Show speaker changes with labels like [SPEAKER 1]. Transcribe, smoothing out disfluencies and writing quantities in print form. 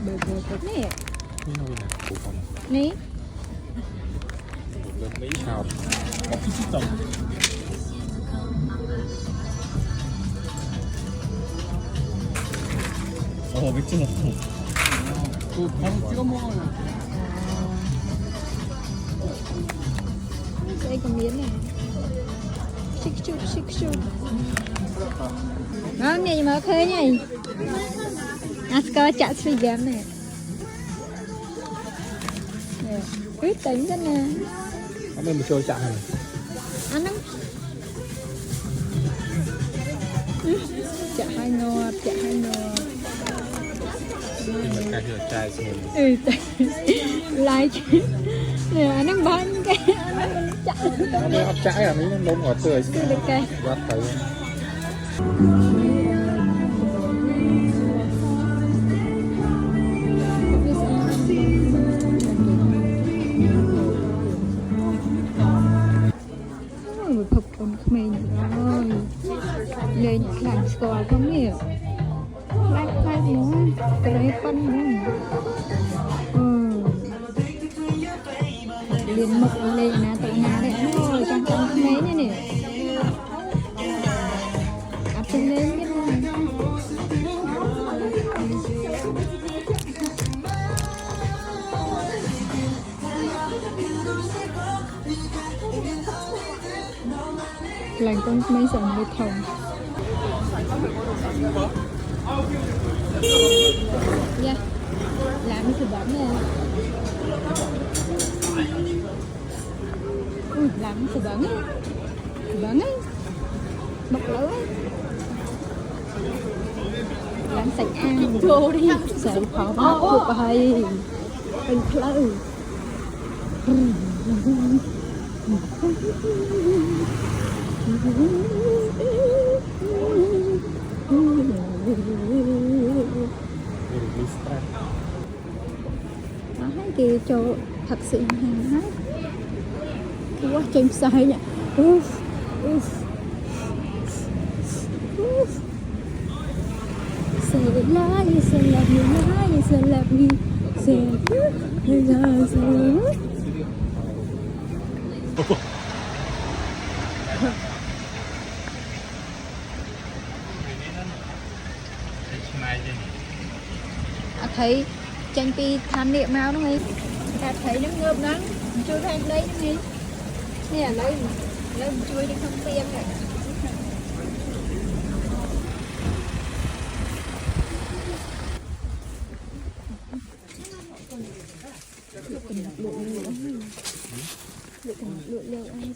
[SPEAKER 1] bự nè
[SPEAKER 2] Ní
[SPEAKER 1] Mỹ hào có cái tông 맥주 넣고 바로 찍어 먹어요.
[SPEAKER 2] đây có miếng này xích chút ngon này mà khơi này Asco chả suy giảm này ít tính thế nè
[SPEAKER 1] Anh em chơi chả này
[SPEAKER 2] ăn lắm chả hai nồi
[SPEAKER 1] mình cài rửa chai xong
[SPEAKER 2] lại nè nó bánh cái nó chả
[SPEAKER 1] nó mới hấp chai à mấy nó ngọt tươi
[SPEAKER 2] được cái
[SPEAKER 1] gắt tới
[SPEAKER 2] phục con mình rồi lên làm score không nhiều lát nữa cái con nữa liền mực lên nè tụi nhà đấy ôi trong con mấy này nè áp chân lên cái này lành con mấy sòng đi thòng dạ làm cái thịt bẩn nè làm thịt bẩn ấy mọc lửa làm sạch ăn vô đi sợi khó mọc thuộc hay bình khơi nó hay kìa chỗ thật sự hàng hết quá trên sai nè sẽ love you sẽ love you thấy tranh pi than niệm nào đúng không? Ta thấy nó ngợp lắm, chui ra đây đi. Nè lấy chui đi không tiêm này. Lựa lựa ai